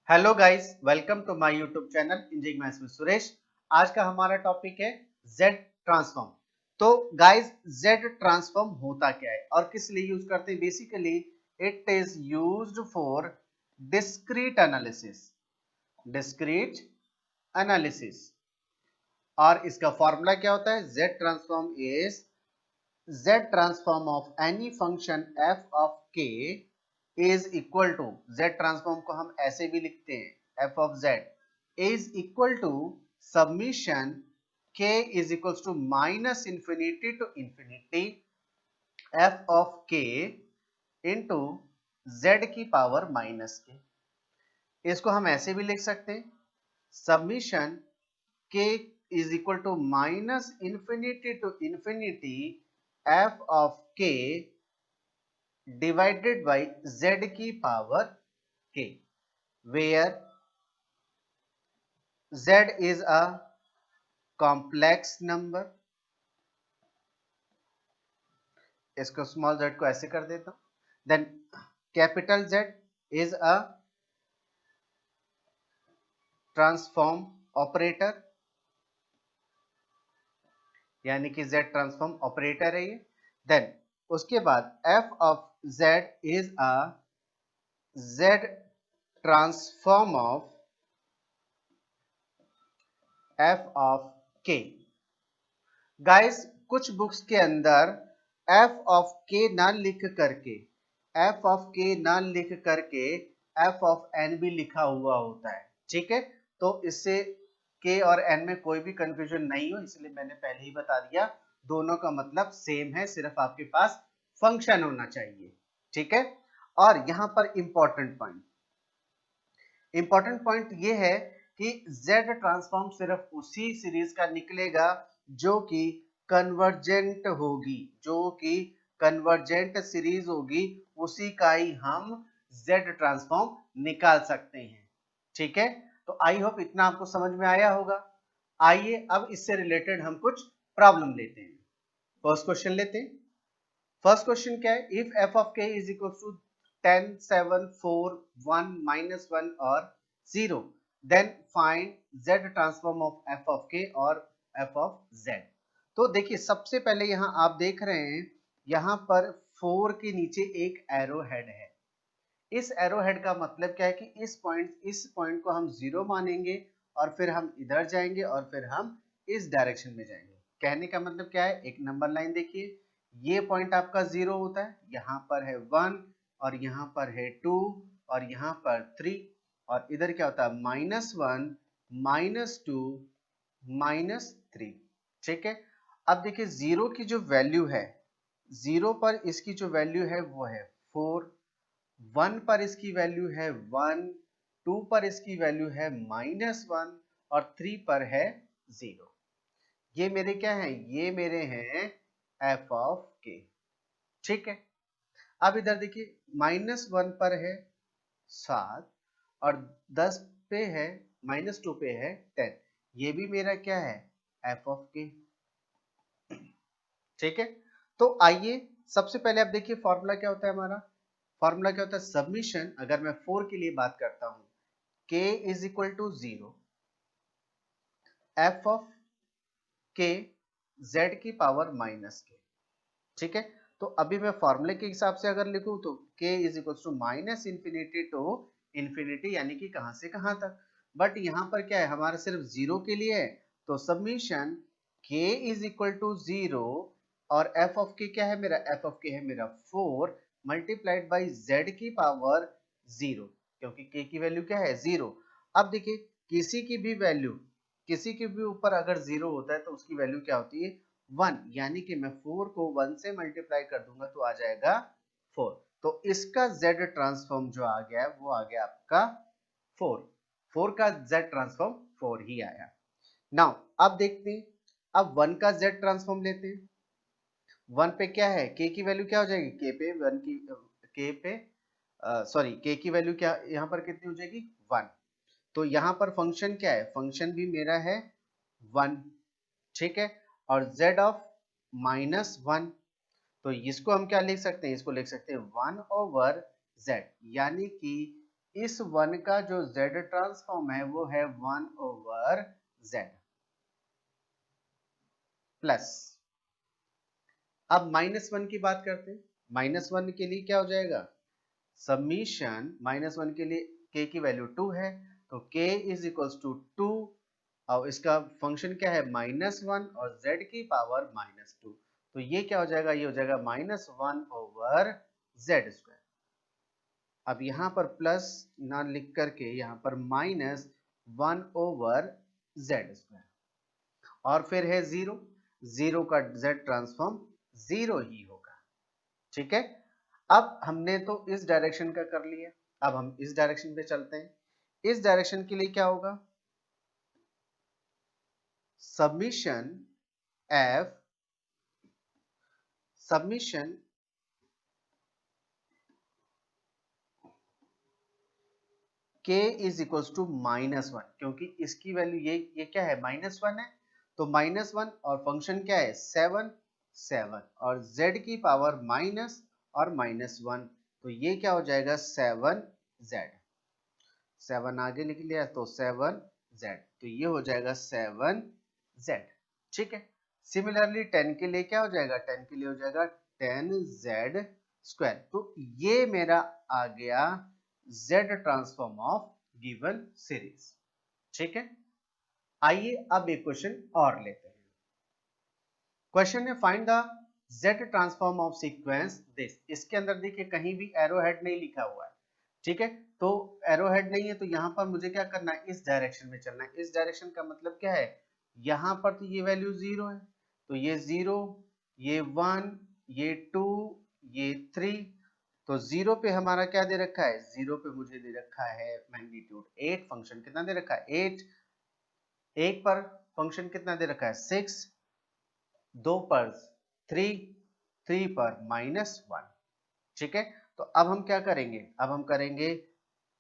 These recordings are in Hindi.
Hello guys, welcome to my YouTube channel engineering maths with Suresh. आज का हमारा टॉपिक है जेड ट्रांसफॉर्म। तो गाइस, जेड ट्रांसफॉर्म होता क्या है और किस लिए यूज करते हैं? Basically it is used for discrete analysis. Discrete analysis. और इसका फॉर्मूला क्या होता है? Z transform is z transform of any function f of k is equal to z transform को हम ऐसे भी लिखते हैं f of z is equal to summation k is equals to minus infinity to infinity f of k into z की पावर माइनस के। इसको हम ऐसे भी लिख सकते हैं summation k is equal to minus infinity to infinity f of k divided by z की power k, where z is a complex number। इसको स्मॉल z को ऐसे कर देता हूं। Then capital Z is a transform operator, यानी कि z ट्रांसफॉर्म ऑपरेटर है ये। देन उसके बाद f of z is a z transform of f of k। Guys, कुछ बुक्स के अंदर f of k ना लिख करके f of n भी लिखा हुआ होता है। ठीक है, तो इससे k और n में कोई भी कंफ्यूजन नहीं हो, इसलिए मैंने पहले ही बता दिया दोनों का मतलब सेम है, सिर्फ आपके पास फंक्शन होना चाहिए। ठीक है, और यहां पर इंपॉर्टेंट पॉइंट ये है कि z ट्रांसफॉर्म सिर्फ उसी सीरीज का निकलेगा जो कि कन्वर्जेंट सीरीज होगी, उसी का ही हम z ट्रांसफॉर्म निकाल सकते हैं। ठीक है, तो आई होप इतना आपको समझ में आया होगा। आइए अब इससे रिलेटेड हम कुछ प्रॉब्लम लेते हैं। फर्स्ट क्वेश्चन लेते हैं। फर्स्ट क्वेश्चन क्या है? If f of k is equal to 10, 7, 4, 1, -1 और 0, then find z transform of f of k और f of z। तो देखिए, सबसे पहले यहाँ आप देख रहे हैं, यहाँ पर 4 के नीचे एक एरो हेड है। इस एरो हेड का मतलब क्या है कि इस पॉइंट को हम 0 मानेंगे और फिर हम इधर जाएंगे और फिर हम इस डायरेक्शन में जाएंगे। कहने का मतलब क्या है? एक नंबर लाइन देखिए, ये पॉइंट आपका 0 होता है, यहाँ पर है 1 और यहाँ पर है 2 और यहाँ पर 3, और इधर क्या होता है? -1, -2, -3। ठीक है, अब देखिए 0 की जो वैल्यू है, 0 पर इसकी जो वैल्यू है वो है 4, 1 पर इसकी वैल्यू है 1, 2 पर इसकी वैल्यू है -1 और 3 पर है 0। ये मेरे क्या है? ये मेरे हैं f of k। ठीक है, अब इधर देखिए, -1 पर है 7 और 10 पे है, -2 पे है 10। ये भी मेरा क्या है? f of k। ठीक है, तो आइए सबसे पहले आप देखिए फॉर्मूला क्या होता है हमारा। फॉर्मूला क्या होता है? सबमिशन, अगर मैं 4 के लिए बात करता हूं, k is equal to 0 f of k z की पावर -k। ठीक है, तो अभी मैं फॉर्मूले के हिसाब से अगर लिखूं तो k is equal to minus infinity to infinity, यानी कि कहां से कहां तक। बट यहां पर क्या है? हमारा सिर्फ 0 के लिए है, तो summation k is equal to 0 और f ऑफ k क्या है मेरा? f ऑफ k है मेरा 4 मल्टीप्लाइड बाई z की पावर 0, क्योंकि k की वैल्यू क्या है? 0। अब देखिए, किसी की भी ऊपर अगर 0 होता है तो उसकी वैल्यू क्या होती है? 1, यानी कि मैं 4 को 1 से मल्टीप्लाई कर दूंगा तो आ जाएगा 4। तो इसका z ट्रांसफॉर्म जो आ गया है वो आ गया आपका 4 का z ट्रांसफॉर्म 4 ही आया। नाउ अब देखते हैं, अब 1 का z ट्रांसफॉर्म लेते हैं। 1 पे क्या है? k की वैल्यू क्या हो जाएगी? k की वैल्यू क्या यहाँ पर कितनी हो जाएगी? 1। तो यहाँ पर फंक्शन क्या है? फंक्शन भी मेरा है 1। ठीक है, और z ऑफ -1, तो इसको हम क्या लिख सकते हैं? इसको लिख सकते हैं 1 ओवर z, यानी कि इस 1 का जो z ट्रांसफॉर्म है वो है 1/z प्लस, अब -1 की बात करते हैं। -1 के लिए क्या हो जाएगा, समीशन -1 के लिए k की वैल्यू 2 है, तो k इज इक्वल्स टू 2 और इसका फंक्शन क्या है -1 और z की पावर -2, तो ये क्या हो जाएगा, ये हो जाएगा -1/z²। अब यहाँ पर प्लस ना लिख करके यहाँ पर -1/z² और फिर है 0, 0 का z ट्रांसफॉर्म 0 ही होगा। ठीक है, अब हमने तो इस डायरेक्शन का कर लिया, अब हम इस डायरेक्शन पे चलते हैं। इस डायरेक्शन के लिए क्या होगा, summation f summation k is equals to -1, क्योंकि इसकी वैल्यू ये क्या है -1 है, तो -1 और फंक्शन क्या है 7 7 और z की पावर माइनस और -1, तो ये क्या हो जाएगा 7z, 7 आगे लिख लिया तो 7z, तो ये हो जाएगा 7z। ठीक है, सिमिलरली 10 के लिए क्या हो जाएगा, 10 के लिए हो जाएगा 10z², तो ये मेरा आ गया z transform of given series. ठीक है, आइए अब एक क्वेश्चन और लेते हैं। क्वेश्चन है find the z transform of sequence this. इसके अंदर देखिए कहीं भी एरो हेड नहीं लिखा हुआ है। ठीक है, तो एरो हेड नहीं है तो यहाँ पर मुझे क्या करना है, इस डायरेक्शन में चलना है। इस डायरेक्शन का मतलब क्या है, यहाँ पर तो ये वैल्यू 0 है, तो ये 0, ये 1, ये 2, ये 3, तो 0 पे हमारा क्या दे रखा है, 0 पे मुझे दे रखा है मैग्नीट्यूड 8, फंक्शन कितना दे रखा है 8, 1 पर फंक्शन कितना दे रखा है 6, 2 पर 3, 3 पर -1। ठीक है, तो अब हम क्या करेंगे, अब हम करेंगे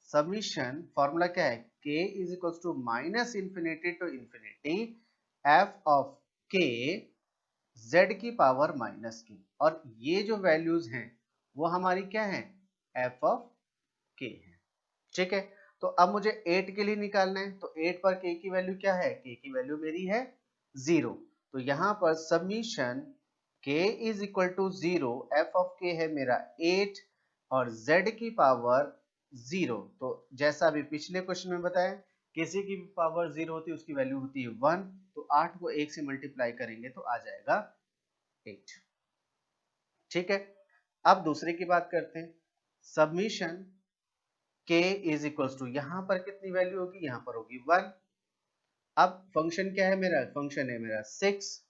सबमिशन, फॉर्मूला क्या है k is equal to -infinity to infinity f of k z की पावर -k, और ये जो वैल्यूज हैं वो हमारी क्या है f ऑफ k है। ठीक है, तो अब मुझे 8 के लिए निकालना है, तो 8 पर k की वैल्यू क्या है, k की वैल्यू मेरी है 0, तो यहाँ पर summation k is equal to 0, f of k है मेरा 8 और z की पावर 0, तो जैसा अभी पिछले क्वेश्चन में बताया किसी की भी पावर 0 होती है उसकी वैल्यू होती है 1, तो 8 को 1 से मल्टीप्लाई करेंगे तो आ जाएगा 8। ठीक है, अब दूसरे की बात करते हैं। Summation k is equals to, यहाँ पर कितनी वैल्यू होगी, यहाँ पर होगी 1। अब फंक्शन क्या है मेरा, फंक्शन है मेरा 6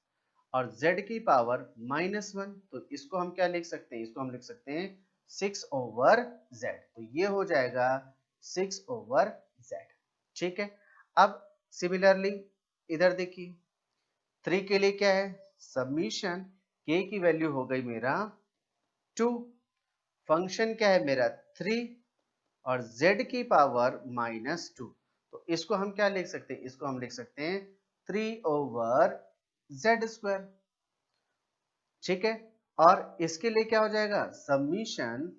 और z की पावर -1, तो इसको हम क्या लिख सकते हैं, इसको हम लिख सकते हैं 6/z, तो ये हो जाएगा 6/z। ठीक है, अब सिमिलरली इधर देखिए 3 के लिए क्या है, सबमिशन k की वैल्यू हो गई मेरा 2, फंक्शन क्या है मेरा 3 और z की पावर -2, तो इसको हम क्या लिख सकते हैं, इसको हम लिख सकते हैं 3/z²। ठीक है, और इसके लिए क्या हो जाएगा, summation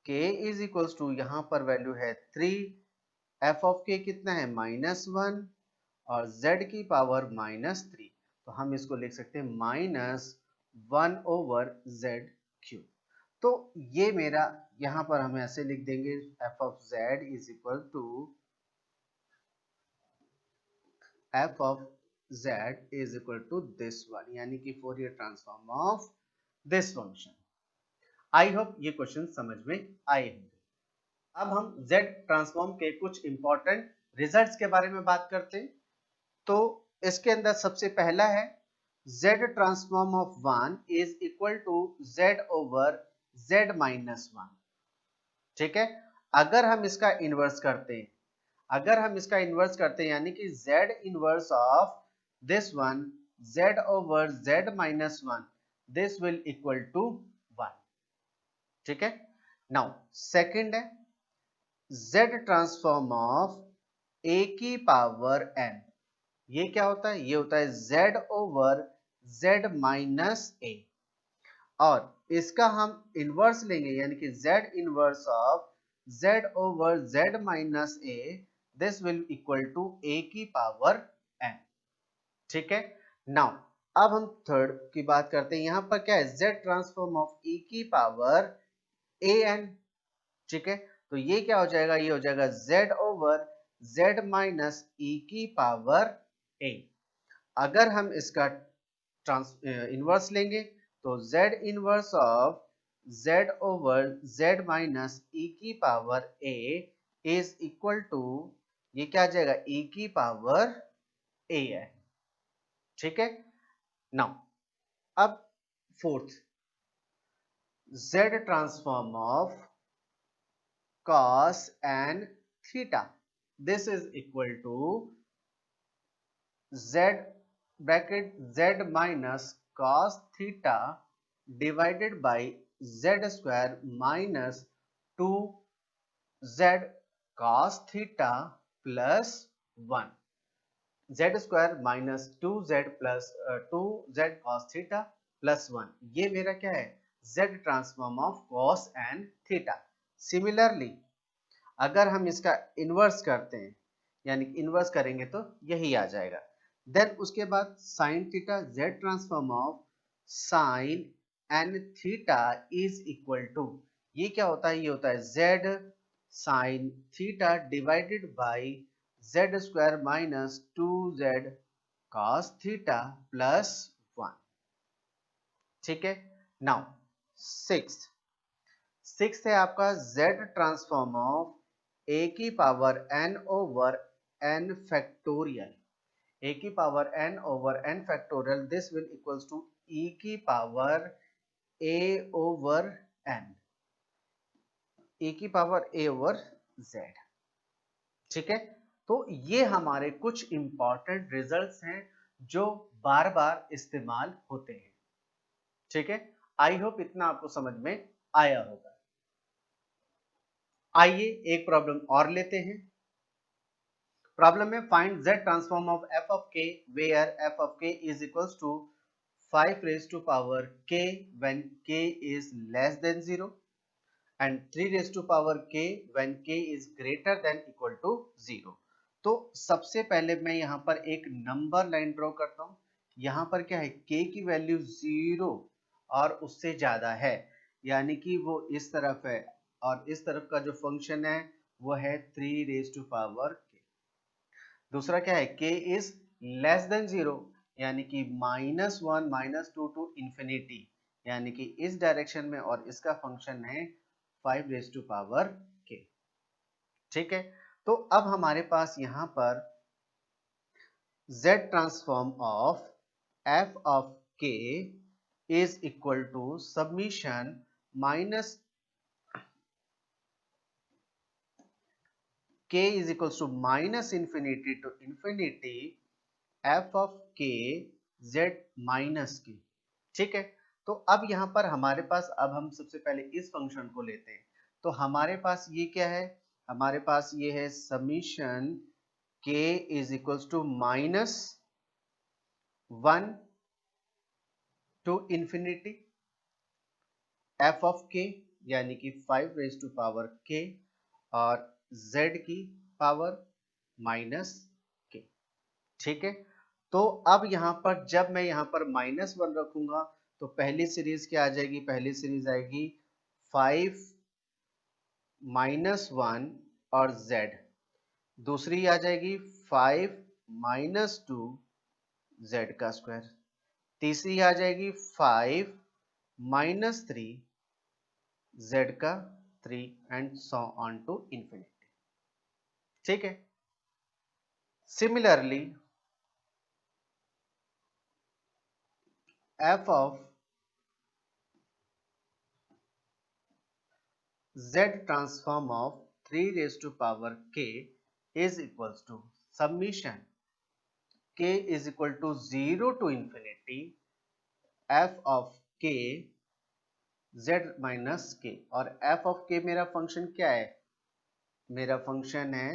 k is equals to, यहाँ पर वैल्यू है 3, f ऑफ k कितना है -1 और z की पावर -3, तो हम इसको लिख सकते हैं -1/z³। तो ये मेरा यहाँ पर हम ऐसे लिख देंगे f of z is equal to f of z is equal to this one, यानी कि Fourier transform of this function. I hope ये क्वेश्चन समझ में आए होंगे। अब हम z ट्रांसफॉर्म के कुछ इंपॉर्टेंट रिजल्ट्स के बारे में बात करते हैं। तो इसके अंदर सबसे पहला है z transform of 1 is equal to z/z-1। ठीक है, अगर हम इसका इन्वर्स करते हैं, अगर हम इसका इन्वर्स करते हैं यानी कि z inverse of this one z/z-1, this will equal to 1। ठीक है, नाउ सेकंड है z ट्रांसफॉर्म ऑफ a की पावर n। ये क्या होता है, ये होता है z/z-a, और इसका हम इनवर्स लेंगे यानी कि z inverse of z over z minus a, this will equal to a की पावर n। ठीक है, नाउ अब हम थर्ड की बात करते हैं। यहां पर क्या है, z ट्रांसफॉर्म ऑफ e की पावर a n। ठीक है, तो ये क्या हो जाएगा, ये हो जाएगा z over z minus e की पावर a। अगर हम इसका इनवर्स लेंगे तो z inverse of z over z minus e की power a is equal to, ये क्या आ जाएगा, e की पावर a है। ठीक है, नाउ अब fourth, z transform of cos and theta, this is equal to z bracket z minus cos theta divided by z square minus 2z cos theta plus 1, z square minus 2z plus 2z cos theta plus 1, ये मेरा क्या है, z transform of cos and theta। Similarly अगर हम इसका इनवर्स करते हैं, यानी इनवर्स करेंगे तो यही आ जाएगा। देन उसके बाद sine theta, z transform of sine N theta is equal to, ये क्या होता है, ये होता है z sine theta divided by z square minus 2z cos theta plus 1। ठीक है, नाउ सिक्स है आपका z ट्रांसफॉर्म ऑफ a की power n over n factorial, a की power n over n factorial, this will equals to e की power a over n, e की पावर a ओवर z। ठीक है, तो ये हमारे कुछ इंपॉर्टेंट रिजल्ट्स हैं जो बार बार इस्तेमाल होते हैं। ठीक है, आई होप इतना आपको समझ में आया होगा। आइए एक प्रॉब्लम और लेते हैं। प्रॉब्लम में find z transform of f of k where f of k is equals to 5 raised to power k when k is less than 0 and 3 raised to power k when k is greater than equal to 0। तो सबसे पहले मैं यहाँ पर एक नंबर लाइन ड्रॉ करता हूँ। यहाँ पर क्या है, k की वैल्यू 0 और उससे ज्यादा है, यानी कि वो इस तरफ है, और इस तरफ का जो फंक्शन है वो है 3 रेज टू पावर k। दूसरा क्या है, k इज लेस देन 0, यानी कि -1 -2 टू इंफिनिटी, यानी कि इस डायरेक्शन में, और इसका फंक्शन है 5 रेज टू पावर k। ठीक है, तो अब हमारे पास यहां पर z transform of f of k is equal to summation minus k is equals to minus infinity to infinity f of k z minus k। ठीक है, तो अब यहां पर हमारे पास, अब हम सबसे पहले इस फंक्शन को लेते हैं। तो हमारे पास ये क्या है, हमारे पास ये है summation k is equals to -1 to infinity f of k, यानी कि 5 रेज टू पावर k और z की पावर माइनस k। ठीक है, तो अब यहां पर जब मैं यहां पर -1 रखूंगा तो पहली सीरीज क्या आ जाएगी, पहली सीरीज आएगी 5 -1 और z, दूसरी आ जाएगी 5 -2 z का स्क्वायर, तीसरी आ जाएगी 5 -3 z का 3 and so on to infinity. ठीक है, similarly f of z transform of 3 raised to power k is equals to summation k is equal to 0 to infinity f of k z minus k, और f of k मेरा फंक्शन क्या है, मेरा फंक्शन है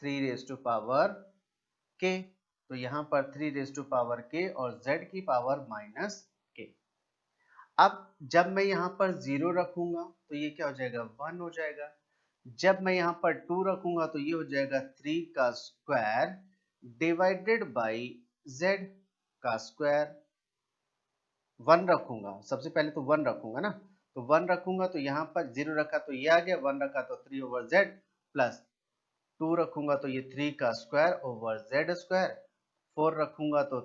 3 रेज टू पावर k, तो यहां पर 3 रेज टू पावर k और z की पावर माइनस k। अब जब मैं यहां पर 0 रखूंगा तो ये क्या हो जाएगा, 1 हो जाएगा। जब मैं यहाँ पर 2 रखूंगा तो ये हो जाएगा 3 का स्क्वायर डिवाइडेड बाई z का स्क्वायर। 1 रखूंगा, सबसे पहले तो 1 रखूंगा ना, तो 1 रखूंगा तो यहाँ पर 0 रखा तो ये आ गया, 1 रखा तो 3 ओवर z प्लस 2 रखूंगा तो ये 3 का स्क्वायर ओवर z स्क्वायर, 4 रखूंगा तो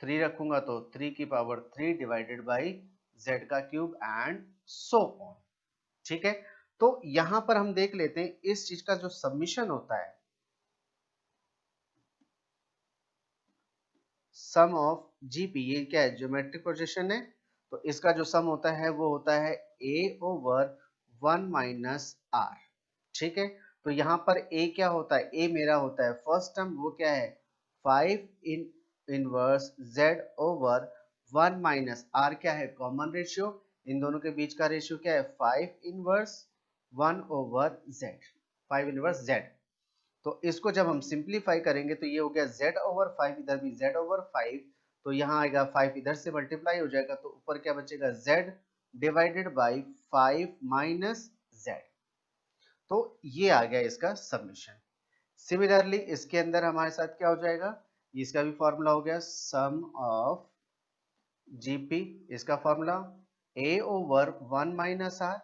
3 रखूंगा तो 3 की पावर 3 डिवाइडेड बाई z का क्यूब एंड सो ऑन। ठीक है, तो यहां पर हम देख लेते हैं इस चीज का जो सबमिशन होता है, सम ऑफ जीपी, ये क्या है, ज्योमेट्रिक प्रोजेक्शन है, तो इसका जो सम होता है वो होता है a ओवर 1 माइनस आर। ठीक है, तो यहाँ पर a क्या होता है, a मेरा होता है फर्स्ट टर्म, वो क्या है 5 inverse z over 1 minus r, क्या है कॉमन रेशियो, इन दोनों के बीच का रेशियो क्या है 5 inverse 1 over z, 5 inverse z। तो इसको जब हम सिंप्लीफाई करेंगे तो ये हो गया z ओवर 5, इधर भी z ओवर 5, तो यहाँ आएगा 5 इधर से मल्टीप्लाई हो जाएगा, तो ऊपर क्या बचेगा z divided by 5 minus z। तो ये आ गया इसका सबमिशन। सिमिलरली इसके अंदर हमारे साथ क्या हो जाएगा, इसका भी फॉर्मूला हो गया सम ऑफ जीपी, इसका formula a over 1 minus r,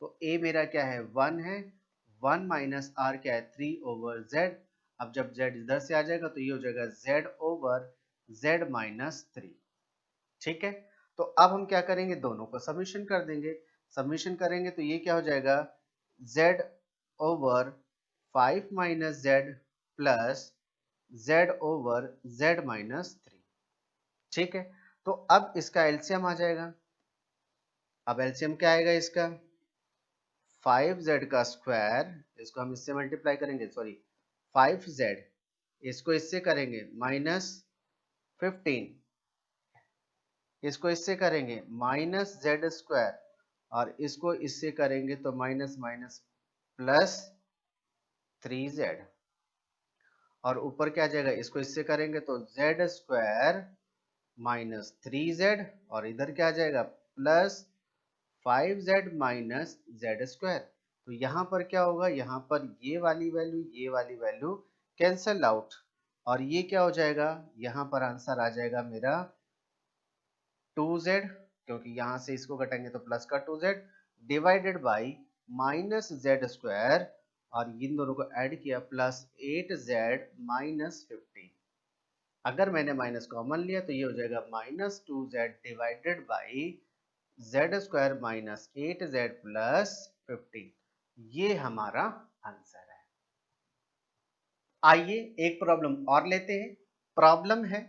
तो a मेरा क्या है 1 है, 1 माइनस आर क्या है 3 ओवर z। अब जब z इधर से आ जाएगा तो ये हो जाएगा z ओवर z माइनस 3। ठीक है, तो अब हम क्या करेंगे, दोनों को सबमिशन कर देंगे। सबमिशन करेंगे तो ये क्या हो जाएगा z over 5 minus z plus z over z minus 3। ठीक है, तो अब इसका एलसीएम आ जाएगा। अब एलसीएम क्या आएगा इसका 5z का स्क्वायर, इसको हम इससे मल्टीप्लाई करेंगे, सॉरी 5z, इसको इससे करेंगे माइनस 15, इसको इससे करेंगे माइनस z स्क्वायर, और इसको इससे करेंगे तो माइनस माइनस प्लस 3z, और ऊपर क्या आ जाएगा, इसको इससे करेंगे तो z स्क्वायर माइनस 3z, और इधर क्या आ जाएगा plus 5z minus z square. तो यहाँ पर क्या होगा, यहाँ पर ये वाली वैल्यू कैंसल आउट, और ये क्या हो जाएगा, यहाँ पर आंसर आ जाएगा मेरा 2z, क्योंकि यहाँ से इसको घटाएंगे तो प्लस का 2z divided by minus z square, और इन दोनों को ऐड किया प्लस 8z माइनस 15। अगर मैंने माइनस कॉमन लिया तो ये हो जाएगा minus 2z divided by z square minus 8z plus 15। ये हमारा आंसर है। आइए एक प्रॉब्लम और लेते हैं। प्रॉब्लम है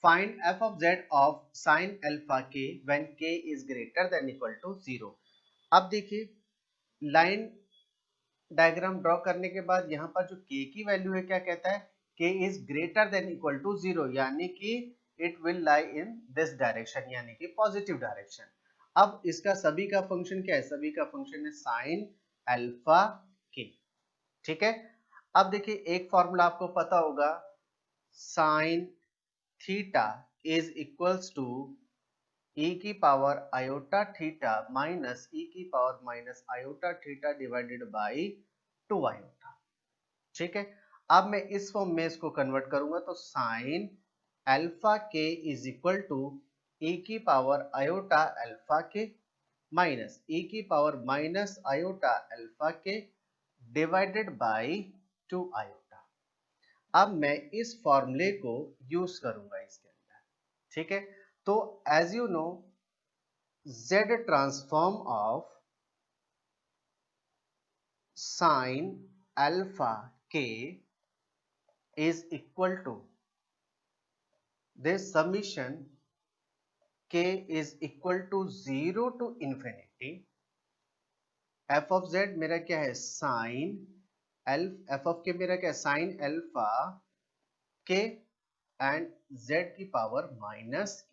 find f of z of sin alpha k when k is greater than equal to 0। अब देखिए लाइन डायग्राम ड्रॉ करने के बाद यहाँ पर जो k की वैल्यू है क्या कहता है, k is greater than equal to 0, यानी कि it will lie in this direction, यानी कि पॉजिटिव डायरेक्शन। अब इसका सभी का फंक्शन क्या है, सभी का फंक्शन है साइन अल्फा k। ठीक है, अब देखिए एक फॉर्मूला आपको पता होगा, sine theta is equals to e की power iota theta minus e की power minus iota theta divided by 2 iota. ठीक है, अब मैं इस फॉर्म में इसको कन्वर्ट करूंगा तो साइन अल्फा के इज इक्वल टू e की पावर आयोटा अल्फा के माइनस e की पावर माइनस आयोटा अल्फा के डिवाइडेड बाई 2 आयोटा। अब मैं इस फॉर्मूले को यूज करूंगा इसके अंदर। ठीक है, तो as you know z transform of sine alpha k is equal to this summation k is equal to 0 to infinity f of z मेरा क्या है साइन f of k मेरा क्या है sign alpha k and z की पावर माइनस k।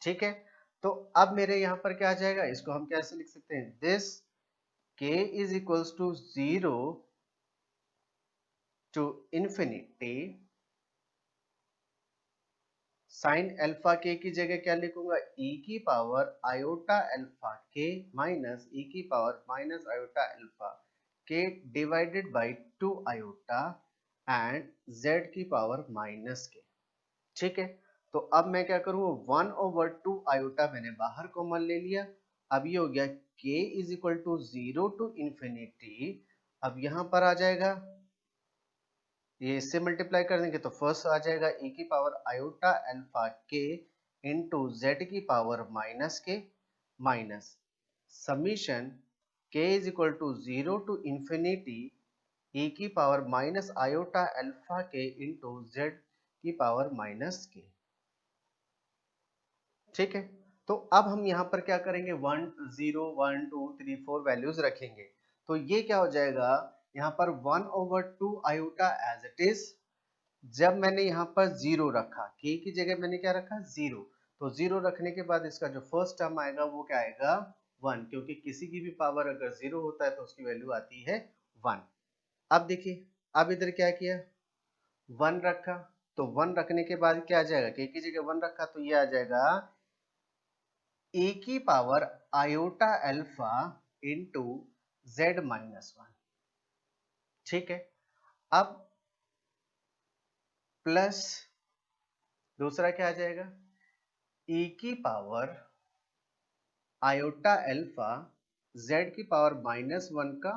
ठीक है, तो अब मेरे यहाँ पर क्या आ जाएगा, इसको हम कैसे लिख सकते हैं, this k is equals to 0 to infinity sine alpha के की जगह क्या लिखूंगा, e की पावर आयोटा अल्फा के माइनस e की पावर माइनस आयोटा अल्फा के divided by 2 iota and z की पावर माइनस के। ठीक है, तो अब मैं क्या करूँ, 1/2 आयोटा मैंने बाहर कॉमन ले लिया। अब ये हो गया k is equal to 0 to infinity. अब यहाँ पर आ जाएगा, ये इससे मल्टीप्लाई कर देंगे तो फर्स्ट आ जाएगा e की power iota alpha k into z की power minus k minus summation k is equal to 0 to infinity e की power minus iota alpha k into z की पावर माइनस के। ठीक है, तो अब हम यहाँ पर क्या करेंगे, 1 0 1 2 3 4 वैल्यूज रखेंगे। तो ये क्या हो जाएगा, यहाँ पर 1/2 आयोटा एज इट इज। जब मैंने यहाँ पर जीरो रखा, k की जगह मैंने क्या रखा, जीरो, तो जीरो रखने के बाद इसका जो फर्स्ट टर्म आएगा वो क्या आएगा, 1, क्योंकि किसी की भी पावर अगर जीरो होता है तो उसकी वैल्यू आती है 1। अब देखिए, अब इधर क्या किया, 1 रखा, तो 1 रखने के बाद क्या आ जाएगा, k की जगह 1 रखा तो ये आ जाएगा a की power iota alpha into Z minus 1। ठीक है, अब प्लस दूसरा क्या आ जाएगा, e की पावर आयोटा अल्फा जेड की पावर माइनस 1 का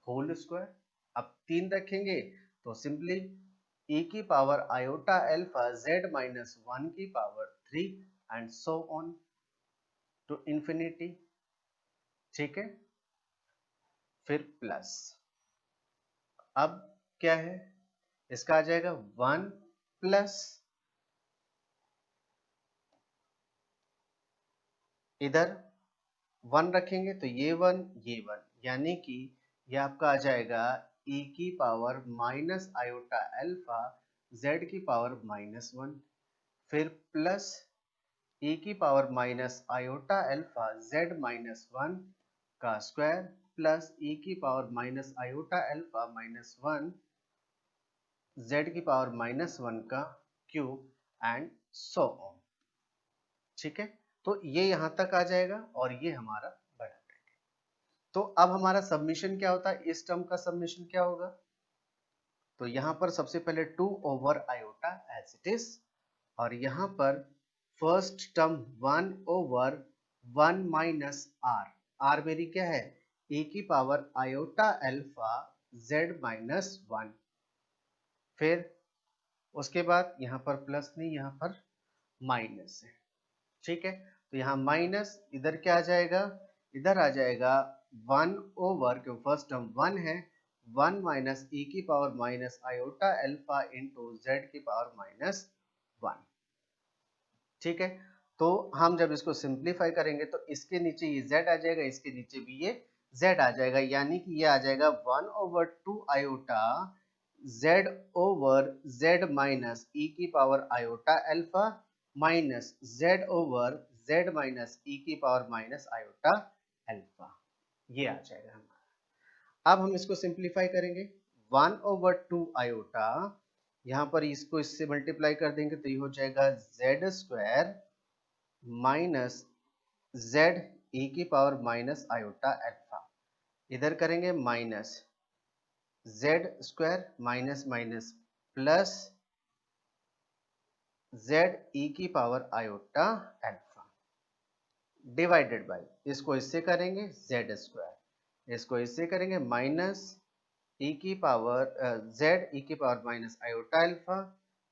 होल स्क्वायर। अब 3 रखेंगे तो सिंपली e की power iota alpha z minus 1 की power 3 and so on to infinity. ठीक है, फिर प्लस, अब क्या है, इसका आ जाएगा 1 प्लस इधर 1 रखेंगे तो ये 1 ये 1, यानी कि ये आपका आ जाएगा e की power minus iota alpha z की पावर माइनस 1, फिर प्लस e की power minus iota alpha z minus 1 का स्क्वायर प्लस e की power minus iota alpha minus 1 z की पावर माइनस 1 का क्यूब एंड सो ऑन। ठीक है, तो ये यहां तक आ जाएगा और ये हमारा बड़ा ब्रैकेट। तो अब हमारा सबमिशन क्या होता है, इस टर्म का सबमिशन क्या होगा, तो यहां पर सबसे पहले 2 over iota as it is, और यहां पर first term 1 over 1 minus r, r मेरी क्या है, e की power iota alpha z minus 1, फिर उसके बाद यहाँ पर प्लस नहीं, यहाँ पर माइनस है। ठीक है, तो यहाँ माइनस, इधर क्या आ जाएगा, इधर आ जाएगा 1 ओवर, क्यों फर्स्ट टर्म 1 है, 1 माइनस e की power minus iota alpha into z की पावर माइनस 1। ठीक है, तो हम जब इसको सिंप्लीफाई करेंगे तो इसके नीचे ये z आ जाएगा, इसके नीचे भी ये z आ जाएगा, यानी कि ये आ जाएगा 1/2 iota z over z minus e की power iota alpha minus z over z minus e की पावर माइनस आयोटा अल्फा, ये आ जाएगा हमारा। अब हम इसको सिंप्लीफाई करेंगे, 1/2 आयोटा, यहाँ पर इसको इससे मल्टीप्लाई कर देंगे तो ये हो जाएगा z square minus z e की पावर माइनस आयोटा अल्फा, इधर करेंगे minus z square minus minus plus z e की power iota alpha divided by, इसको इससे करेंगे z स्क्वायर, इसको इससे करेंगे माइनस e की पावर z e की पावर माइनस आयोटा अल्फा,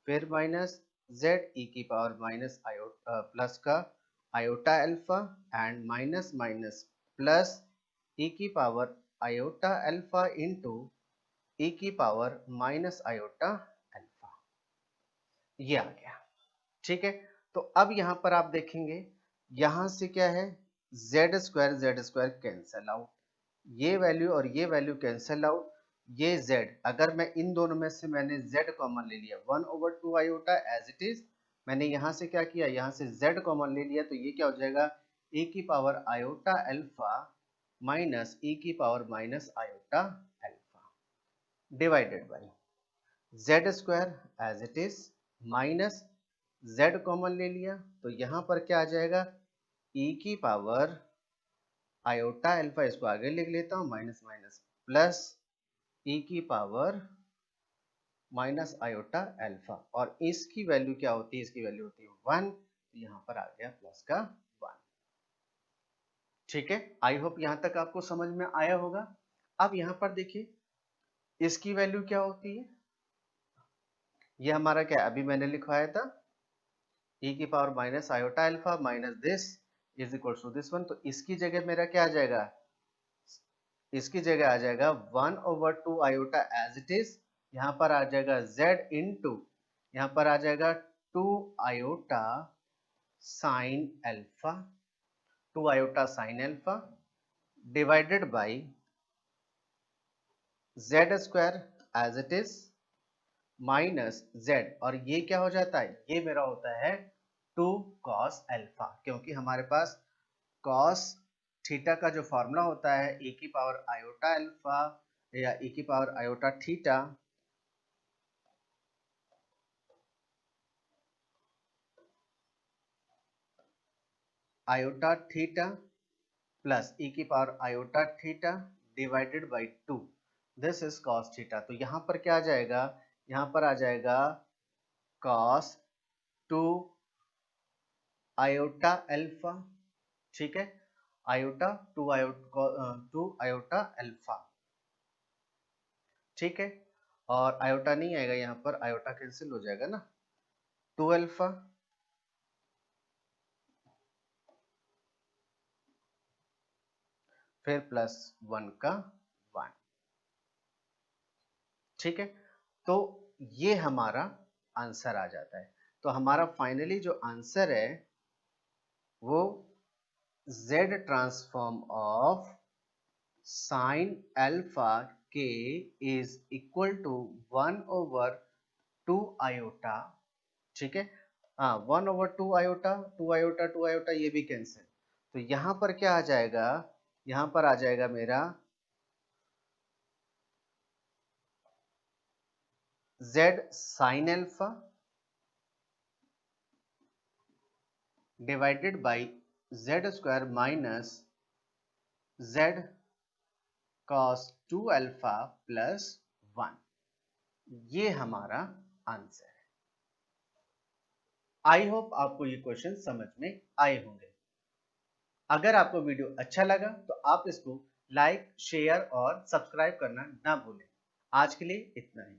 फिर माइनस z e की पावर माइनस आयोटा प्लस का iota alpha and minus minus plus e की power iota alpha into e की पावर माइनस आयोटा अल्फा, ये आ गया। ठीक है, तो अब यहाँ पर आप देखेंगे, यहाँ से क्या है, z स्क्वायर कैंसल आउट, ये वैल्यू और ये वैल्यू कैंसल आउट, ये z, अगर मैं इन दोनों में से मैंने z कॉमन ले लिया 1/2 आयोटा एज इट इज, मैंने यहाँ से क्या किया, यहाँ से z कॉमन ले लिया, तो ये क्या हो जाएगा, e की power iota alpha minus e की power minus iota alpha divided by z square as it is minus z common ले लिया तो यहाँ पर क्या आ जाएगा e की पावर आयोटा अल्फा, इसको आगे लिख लेता हूँ माइनस माइनस प्लस e की पावर माइनस आयोटा अल्फा, और इसकी वैल्यू क्या होती है, इसकी वैल्यू होती है 1, तो यहाँ पर आ गया प्लस का 1। ठीक है, आई होप यहाँ तक आपको समझ में आया होगा। अब यहाँ पर देखिए इसकी वैल्यू क्या होती है, ये हमारा क्या अभी मैंने लिखवाया था e की power minus iota alpha minus this is equal to this one, तो इसकी जगह मेरा क्या आ जाएगा, इसकी जगह आ जाएगा 1/2 आयोटा एज इट इज, यहाँ पर आ जाएगा z इनटू, यहाँ पर आ जाएगा 2 iota sine alpha, 2 iota sine alpha divided by z square as it is minus z, और ये क्या हो जाता है, ये मेरा होता है 2 cos अल्फा, क्योंकि हमारे पास cos थीटा का जो फॉर्मूला होता है e की पावर आयोटा अल्फा या e की power iota theta plus e की power iota theta divided by 2, this is cos theta. तो यहाँ पर क्या आ जाएगा, यहाँ पर आ जाएगा cos 2 आयोटा अल्फा, ठीक है, आयोटा 2 आयोटा अल्फा, ठीक है, और आयोटा नहीं आएगा यहाँ पर, आयोटा कैंसिल हो जाएगा ना, 2 अल्फा फिर प्लस 1 का 1, ठीक है। तो ये हमारा आंसर आ जाता है। तो हमारा फाइनली जो आंसर है वो z transform of sine alpha के इज इक्वल टू 1/2 आयोटा, ठीक है, हाँ 1/2 आयोटा, 2 आयोटा 2 आयोटा ये भी कैंसिल, तो यहाँ पर क्या आ जाएगा, यहाँ पर आ जाएगा मेरा z sign alpha divided by z square minus z cos 2 alpha plus 1, ये हमारा आंसर है। आई होप आपको ये क्वेश्चन समझ में आए होंगे। अगर आपको वीडियो अच्छा लगा तो आप इसको लाइक, शेयर और सब्सक्राइब करना ना भूलें। आज के लिए इतना ही।